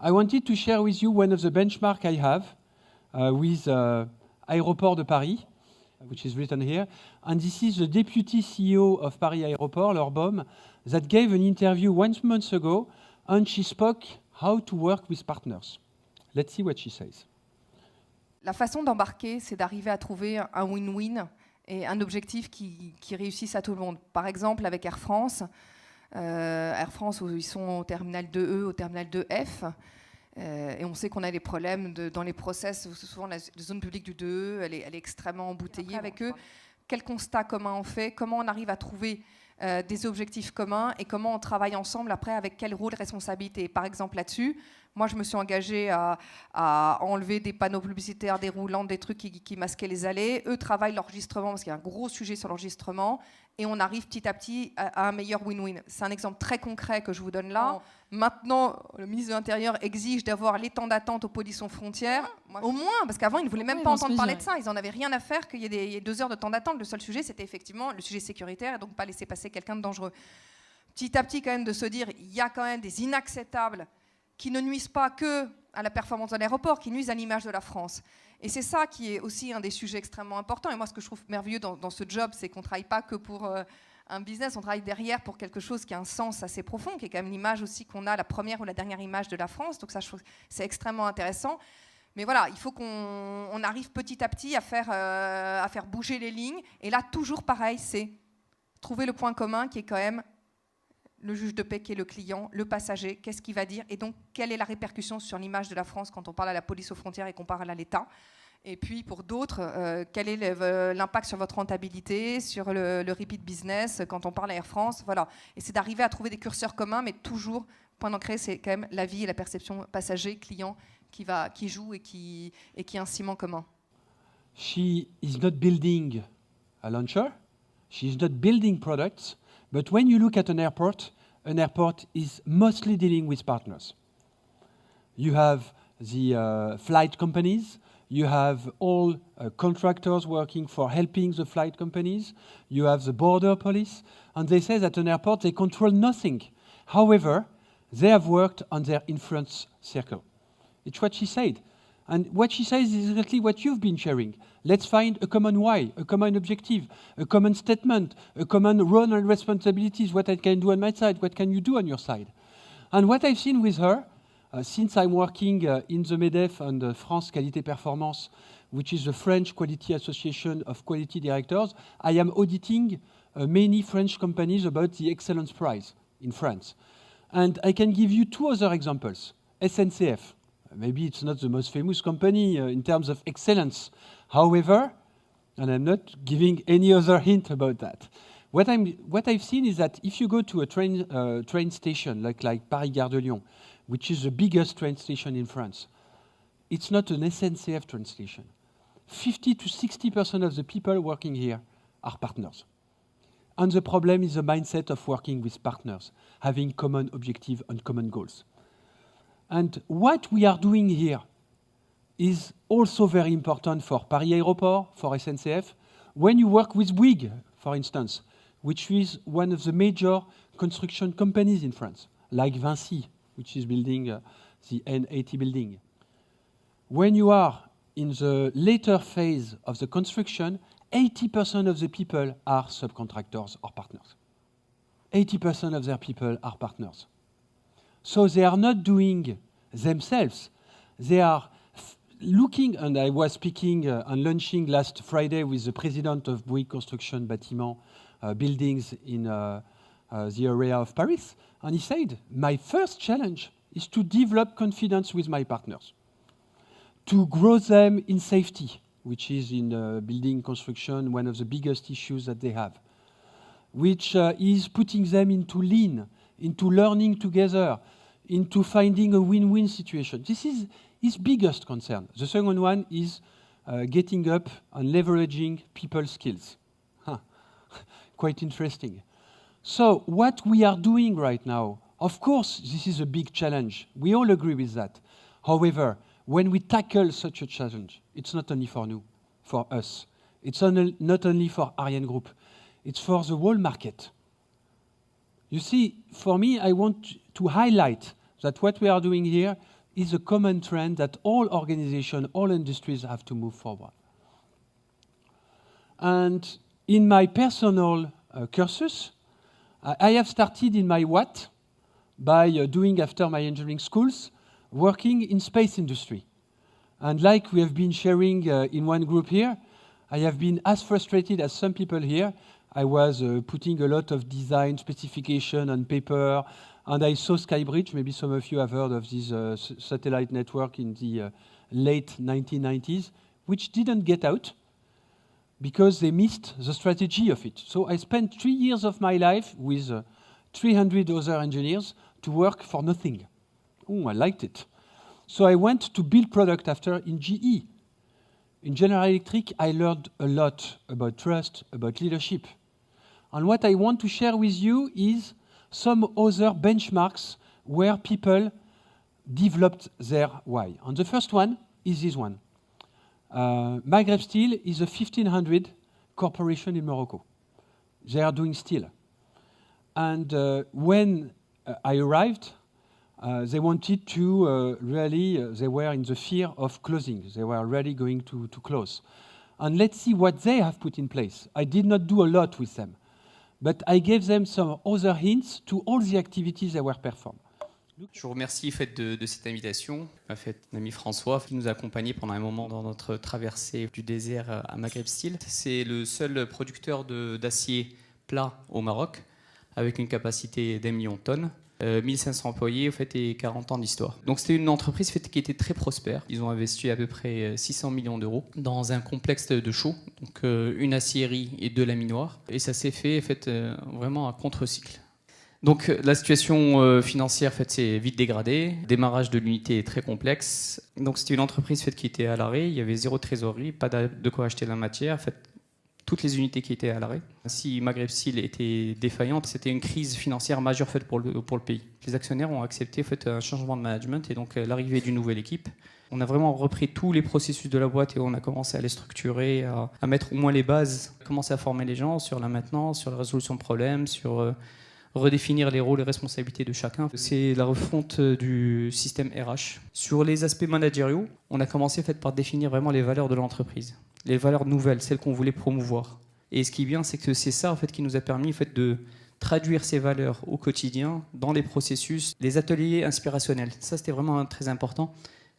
I wanted to share with you one of the benchmarks I have with Aéroport de Paris, which is written here. And this is the deputy CEO of Paris Aéroport, Laure Baum, that gave an interview 1 month ago, and she spoke how to work with partners. Let's see what she says. La façon d'embarquer, c'est d'arriver à trouver un win-win et un objectif qui réussisse à tout le monde. Par exemple, avec Air France, où ils sont au terminal 2E, au terminal 2F, et on sait qu'on a des problèmes dans les process, souvent la zone publique du 2E, elle est extrêmement embouteillée avec eux. Quel constat commun on fait? Comment on arrive à trouver des objectifs communs et comment on travaille ensemble après avec quel rôle de responsabilité? Par exemple là-dessus, moi je me suis engagée à enlever des panneaux publicitaires déroulants, des trucs qui masquaient les allées. Eux travaillent l'enregistrement parce qu'il y a un gros sujet sur l'enregistrement et on arrive petit à petit à un meilleur win-win. C'est un exemple très concret que je vous donne là. Maintenant, le ministre de l'Intérieur exige d'avoir les temps d'attente aux polices aux frontières, au moins, parce qu'avant, ils ne voulaient même pas entendre parler de ça. Ils n'en avaient rien à faire qu'il y ait 2 heures de temps d'attente. Le seul sujet, c'était effectivement le sujet sécuritaire et donc pas laisser passer quelqu'un de dangereux. Petit à petit, quand même, de se dire, il y a quand même des inacceptables qui ne nuisent pas que à la performance de l'aéroport, qui nuisent à l'image de la France. Et c'est ça qui est aussi un des sujets extrêmement importants. Et moi, ce que je trouve merveilleux dans ce job, c'est qu'on ne travaille pas que pour un business, on travaille derrière pour quelque chose qui a un sens assez profond, qui est quand même l'image aussi qu'on a, la première ou la dernière image de la France. Donc ça, je trouve c'est extrêmement intéressant. Mais voilà, il faut qu'on arrive petit à petit à faire bouger les lignes. Et là, toujours pareil, c'est trouver le point commun qui est quand même le juge de paix qui est le client, le passager, qu'est-ce qu'il va dire et donc quelle est la répercussion sur l'image de la France quand on parle à la police aux frontières et qu'on parle à l'État. Et puis pour d'autres, quel est l'impact sur votre rentabilité, sur le repeat business quand on parle à Air France, voilà. Et c'est d'arriver à trouver des curseurs communs, mais toujours, point d'ancré, c'est quand même la vie et la perception passager, client qui joue et qui est un ciment commun. She is not building a launcher, she is not building products, but when you look at an airport is mostly dealing with partners. You have the flight companies, you have all contractors working for helping the flight companies, you have the border police, and they say that an airport, they control nothing. However, they have worked on their influence circle. It's what she said. And what she says is exactly what you've been sharing. Let's find a common why, a common objective, a common statement, a common role and responsibilities, what I can do on my side, what can you do on your side. And what I've seen with her, since I'm working in the MEDEF and France Qualité Performance, which is the French Quality Association of Quality Directors, I am auditing many French companies about the Excellence Prize in France. And I can give you 2 other examples. SNCF. Maybe it's not the most famous company in terms of excellence. However, and I'm not giving any other hint about that, what I've seen is that if you go to a train station like Paris Gare de Lyon, which is the biggest train station in France, it's not an SNCF train station. 50 to 60% of the people working here are partners. And the problem is the mindset of working with partners, having common objectives and common goals. And what we are doing here is also very important for Paris Aéroport, for SNCF. When you work with Bouygues, for instance, which is one of the major construction companies in France, like Vinci, which is building the N80 building. When you are in the later phase of the construction, 80% of the people are subcontractors or partners. 80% of their people are partners. So they are not doing themselves. They are looking, and I was speaking and launching last Friday with the president of Bouygues Construction Bâtiment buildings in the area of Paris, and he said, my first challenge is to develop confidence with my partners, to grow them in safety, which is in building construction one of the biggest issues that they have, which is putting them into lean, into learning together, into finding a win-win situation. This is his biggest concern. The second one is getting up and leveraging people's skills. Quite interesting. So what we are doing right now, of course, this is a big challenge. We all agree with that. However, when we tackle such a challenge, it's not only for us. It's not only for Ariane Group. It's for the whole market. You see, for me, I want to highlight that what we are doing here is a common trend that all organizations, all industries have to move forward. And in my personal cursus, I have started in my what by doing after my engineering schools, working in space industry. And like we have been sharing in one group here, I have been as frustrated as some people here. I was putting a lot of design specification on paper, and I saw Skybridge. Maybe some of you have heard of this satellite network in the late 1990s, which didn't get out because they missed the strategy of it. So I spent 3 years of my life with 300 other engineers to work for nothing. Oh, I liked it. So I went to build product after in GE. In General Electric, I learned a lot about trust, about leadership. And what I want to share with you is some other benchmarks where people developed their why. And the first one is this one. Maghreb Steel is a 1,500 corporation in Morocco. They are doing steel. And when I arrived, they wanted to they were in the fear of closing. They were already going to close. And let's see what they have put in place. I did not do a lot with them, but I gave them some other hints to all the activities they were performed. Je vous remercie de cette invitation. Mon ami François qui nous a accompagnés pendant un moment dans notre traversée du désert à Maghreb Steel. C'est le seul producteur d'acier plat au Maroc avec une capacité d'1 million de tonnes. 1500 employés et 40 ans d'histoire. Donc c'était une entreprise qui était très prospère. Ils ont investi à peu près 600 millions d'euros dans un complexe de chaux, donc une aciérie et 2 laminoirs. Et ça s'est fait vraiment à contre-cycle. Donc la situation financière s'est vite dégradée. Le démarrage de l'unité est très complexe. Donc c'était une entreprise qui était à l'arrêt. Il y avait 0 trésorerie, pas de quoi acheter la matière. Toutes les unités qui étaient à l'arrêt. Si Maghreb Steel était défaillante, c'était une crise financière majeure pour le pays. Les actionnaires ont accepté un changement de management et donc l'arrivée d'une nouvelle équipe. On a vraiment repris tous les processus de la boîte et on a commencé à les structurer, à mettre au moins les bases, commencer à former les gens sur la maintenance, sur la résolution de problèmes, sur redéfinir les rôles et responsabilités de chacun. C'est la refonte du système RH. Sur les aspects managériaux, on a commencé par définir vraiment les valeurs de l'entreprise. Les valeurs nouvelles, celles qu'on voulait promouvoir. Et ce qui est bien, c'est que c'est ça qui nous a permis de traduire ces valeurs au quotidien, dans les processus, les ateliers inspirationnels. Ça, c'était vraiment très important.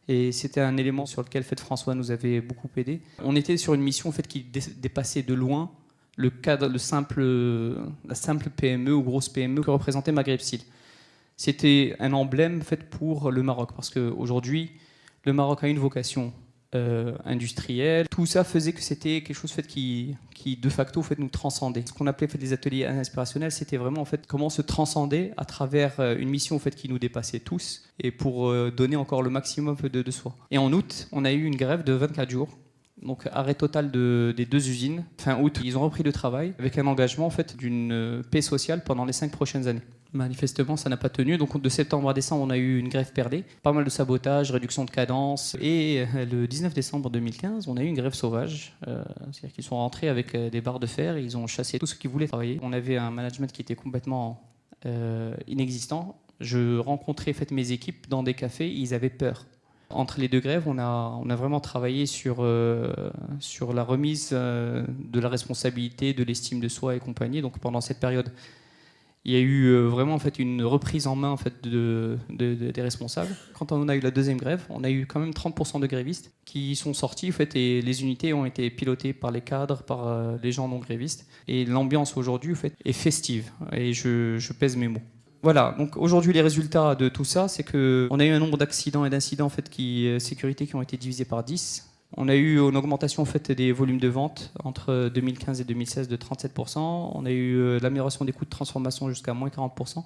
Et c'était un élément sur lequel François nous avait beaucoup aidé. On était sur une mission qui dépassait de loin le cadre, la simple PME ou grosse PME que représentait Maghreb Steel. C'était un emblème pour le Maroc, parce qu'aujourd'hui, le Maroc a une vocation industrielle. Tout ça faisait que c'était quelque chose qui de facto nous transcendait. Ce qu'on appelait des ateliers inspirationnels, c'était vraiment comment se transcender à travers une mission qui nous dépassait tous et pour donner encore le maximum de soi. Et en août, on a eu une grève de 24 jours. Donc arrêt total des 2 usines. Fin août, ils ont repris le travail avec un engagement d'une paix sociale pendant les 5 prochaines années. Manifestement, ça n'a pas tenu. Donc de septembre à décembre, on a eu une grève perdée, pas mal de sabotage, réduction de cadence. Et le 19 décembre 2015, on a eu une grève sauvage. C'est-à-dire qu'ils sont rentrés avec des barres de fer et ils ont chassé tous ceux qui voulaient travailler. On avait un management qui était complètement inexistant. Je rencontrais mes équipes dans des cafés, ils avaient peur. Entre les 2 grèves, on a vraiment travaillé sur la remise de la responsabilité, de l'estime de soi et compagnie. Donc pendant cette période, il y a eu vraiment une reprise en main des responsables. Quand on a eu la 2e grève, on a eu quand même 30% de grévistes qui sont sortis et les unités ont été pilotées par les cadres, par les gens non grévistes. Et l'ambiance aujourd'hui est festive et je pèse mes mots. Voilà, donc aujourd'hui les résultats de tout ça, c'est qu'on a eu un nombre d'accidents et d'incidents sécurité qui ont été divisés par 10. On a eu une augmentation des volumes de vente entre 2015 et 2016 de 37%. On a eu l'amélioration des coûts de transformation jusqu'à moins 40%.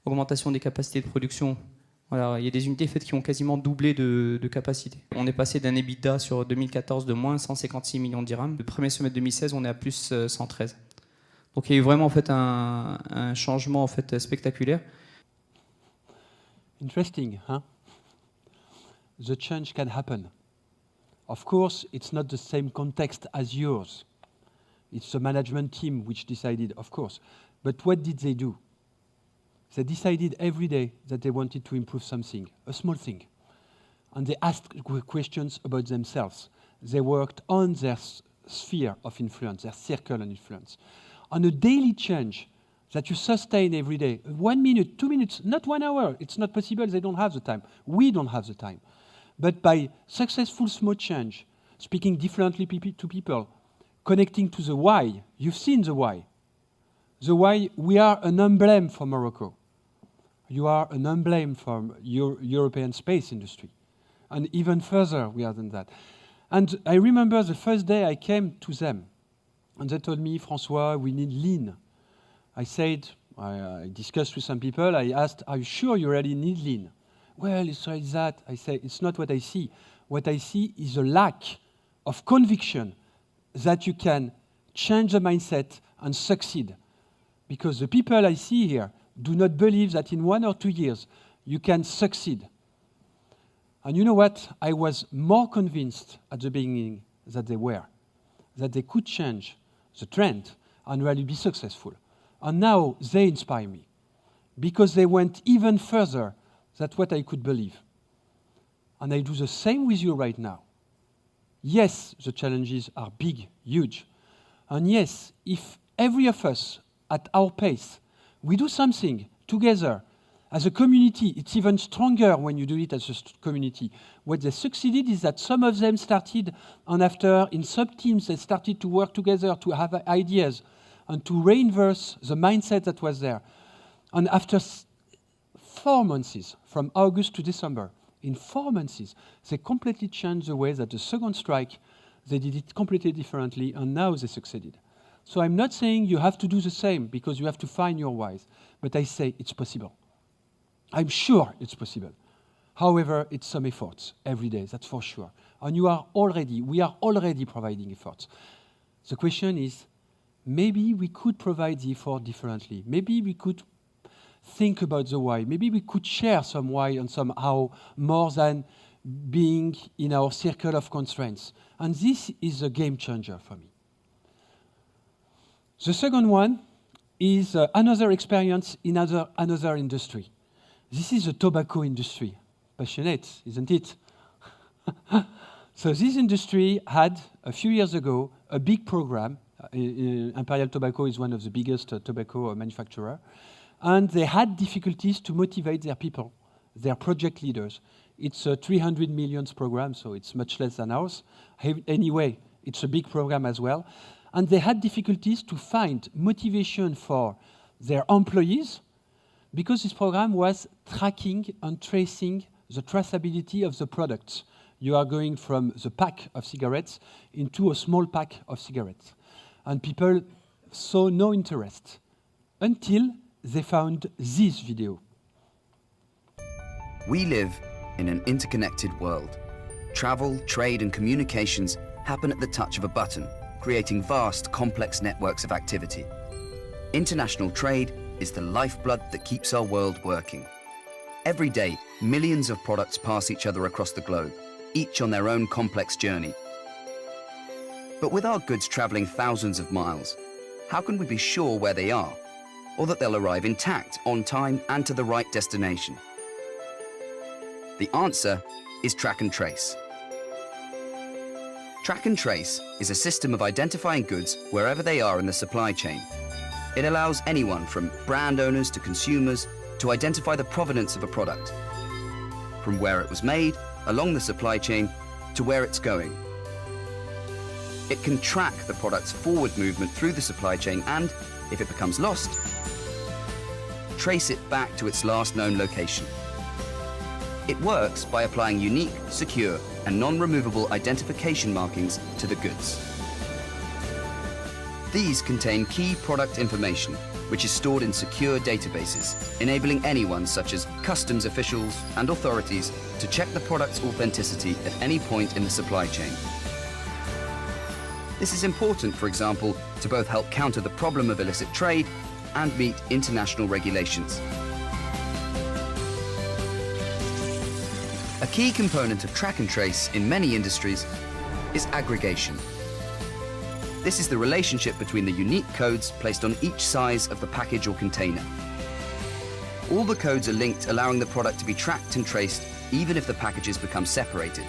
Augmentation des capacités de production. Voilà, il y a des unités qui ont quasiment doublé de capacité. On est passé d'un EBITDA sur 2014 de moins 156 millions de dirhams. Le premier semestre 2016, on est à plus 113. Donc il y a eu vraiment un changement spectaculaire. Interesting, huh? The change can happen. Of course, it's not the same context as yours. It's the management team which decided, of course. But what did they do? They decided every day that they wanted to improve something, a small thing. and they asked questions about themselves. They worked on their sphere of influence, their circle of influence. On a daily change that you sustain every day, 1 minute, 2 minutes, not 1 hour, it's not possible, they don't have the time. We don't have the time. But by successful small change, speaking differently to people, connecting to the why, you've seen the why. The why, we are an emblem for Morocco. You are an emblem for European space industry. And even further, we are than that. And I remember the first day I came to them, and they told me, François, we need lean. I said, I discussed with some people, I asked, are you sure you really need lean? Well, it's like that. I say, it's not what I see. What I see is a lack of conviction that you can change the mindset and succeed. Because the people I see here do not believe that in 1 or 2 years you can succeed. And you know what? I was more convinced at the beginning that they could change the trend and really be successful. And now they inspire me because they went even further than what I could believe. And I do the same with you right now. Yes, the challenges are big, huge. And yes, if every of us at our pace, we do something together as a community, it's even stronger when you do it as a community. What they succeeded is that some of them started, and after in sub-teams, they started to work together to have ideas and to reinverse the mindset that was there. And after 4 months, from August to December, in 4 months, they completely changed the way that the second strike, they did it completely differently, and now they succeeded. So I'm not saying you have to do the same because you have to find your whys, but I say it's possible. I'm sure it's possible. However, it's some efforts every day, that's for sure. And we are already providing efforts. The question is, maybe we could provide the effort differently. Maybe we could think about the why. Maybe we could share some why and somehow more than being in our circle of constraints. And this is a game changer for me. The second one is another experience in another industry. This is the tobacco industry. Passionate, isn't it? So this industry had, a few years ago, a big program. Imperial Tobacco is one of the biggest tobacco manufacturers. And they had difficulties to motivate their people, their project leaders. It's a 300 million program, so it's much less than ours. Anyway, it's a big program as well. And they had difficulties to find motivation for their employees because this program was tracking and tracing the traceability of the products. You are going from the pack of cigarettes into a small pack of cigarettes. And people saw no interest until they found this video. We live in an interconnected world. Travel, trade, and communications happen at the touch of a button, creating vast, complex networks of activity. International trade is the lifeblood that keeps our world working. Every day, millions of products pass each other across the globe, each on their own complex journey. But with our goods traveling thousands of miles, how can we be sure where they are, or that they'll arrive intact, on time, and to the right destination? The answer is track and trace. Track and trace is a system of identifying goods wherever they are in the supply chain. It allows anyone from brand owners to consumers to identify the provenance of a product, from where it was made, along the supply chain, to where it's going. It can track the product's forward movement through the supply chain and, if it becomes lost, trace it back to its last known location. It works by applying unique, secure, and non-removable identification markings to the goods. These contain key product information, which is stored in secure databases, enabling anyone, such as customs officials and authorities, to check the product's authenticity at any point in the supply chain. This is important, for example, to both help counter the problem of illicit trade and meet international regulations. A key component of track and trace in many industries is aggregation. This is the relationship between the unique codes placed on each size of the package or container. All the codes are linked, allowing the product to be tracked and traced even if the packages become separated.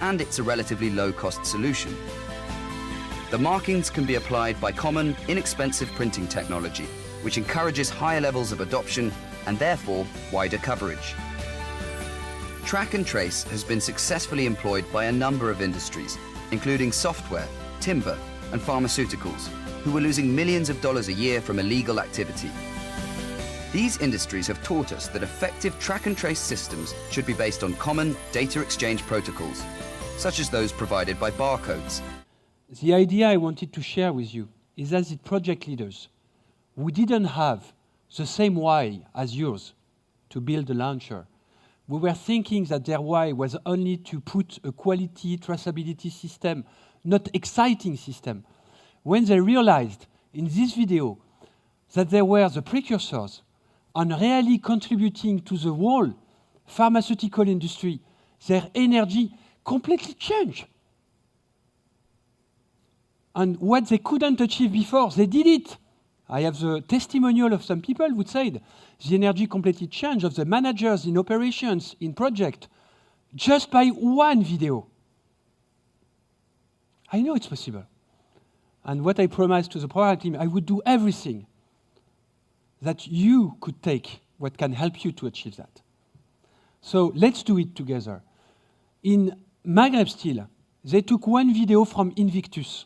And it's a relatively low-cost solution. The markings can be applied by common, inexpensive printing technology, which encourages higher levels of adoption and therefore wider coverage. Track and trace has been successfully employed by a number of industries, including software, timber, and pharmaceuticals, who were losing millions of dollars a year from illegal activity. These industries have taught us that effective track and trace systems should be based on common data exchange protocols, such as those provided by barcodes. The idea I wanted to share with you is that the project leaders who didn't have the same why as yours to build a launcher, we were thinking that their why was only to put a quality traceability system, not exciting system. When they realized in this video that they were the precursors and really contributing to the whole pharmaceutical industry, their energy completely changed. And what they couldn't achieve before, they did it. I have the testimonial of some people who said the energy completely changed of the managers in operations, in project, just by one video. I know it's possible. And what I promised to the program team, I would do everything that you could take what can help you to achieve that. So let's do it together. In Maghreb Steel, they took one video from Invictus,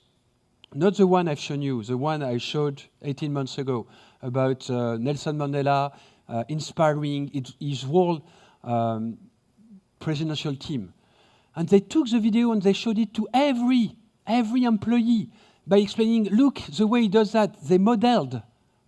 not the one I've shown you, the one I showed 18 months ago about Nelson Mandela inspiring his whole presidential team. And they took the video and they showed it to every employee by explaining, look, the way he does that, they modeled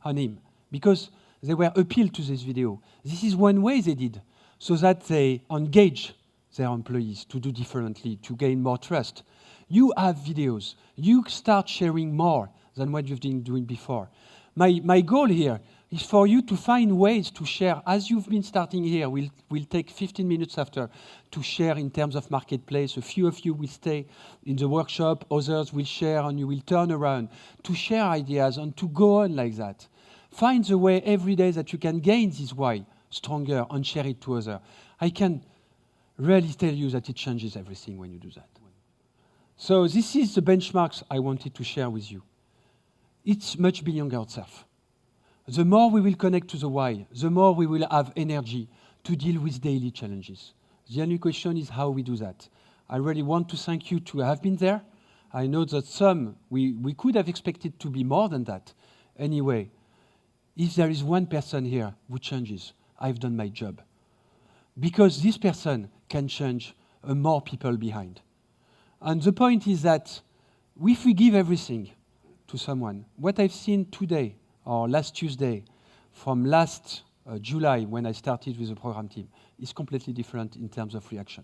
on him because they were appealed to this video. This is one way they did, so that they engage their employees to do differently, to gain more trust. You have videos. You start sharing more than what you've been doing before. My goal here is for you to find ways to share, as you've been starting here. We'll take 15 minutes after to share in terms of marketplace. A few of you will stay in the workshop, others will share, and you will turn around to share ideas and to go on like that. Find the way every day that you can gain this why stronger and share it to others. I can really tell you that it changes everything when you do that. So this is the benchmarks I wanted to share with you. It's much beyond ourselves. The more we will connect to the why, the more we will have energy to deal with daily challenges. The only question is how we do that. I really want to thank you to have been there. I know that some, we could have expected to be more than that. Anyway, if there is one person here who changes, I've done my job. Because this person can change more people behind. And the point is that if we give everything to someone, what I've seen today or last Tuesday from last July when I started with the program team is completely different in terms of reaction.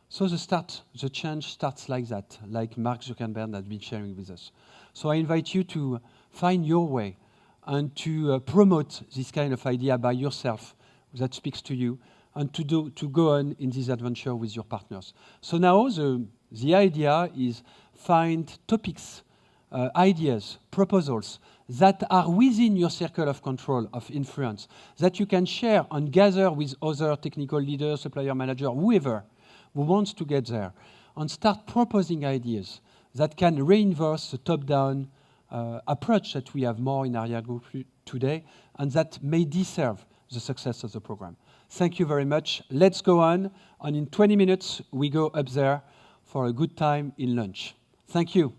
So the change starts like that, like Mark Zuckerberg has been sharing with us. So I invite you to find your way and to promote this kind of idea by yourself that speaks to you and to go on in this adventure with your partners. So now the idea is find topics, ideas, proposals that are within your circle of control, of influence, that you can share and gather with other technical leaders, supplier manager, whoever who wants to get there, and start proposing ideas that can reinforce the top-down approach that we have more in Area Group today, and that may deserve the success of the program. Thank you very much. Let's go on, and in 20 minutes, we go up there for a good time in lunch. Thank you.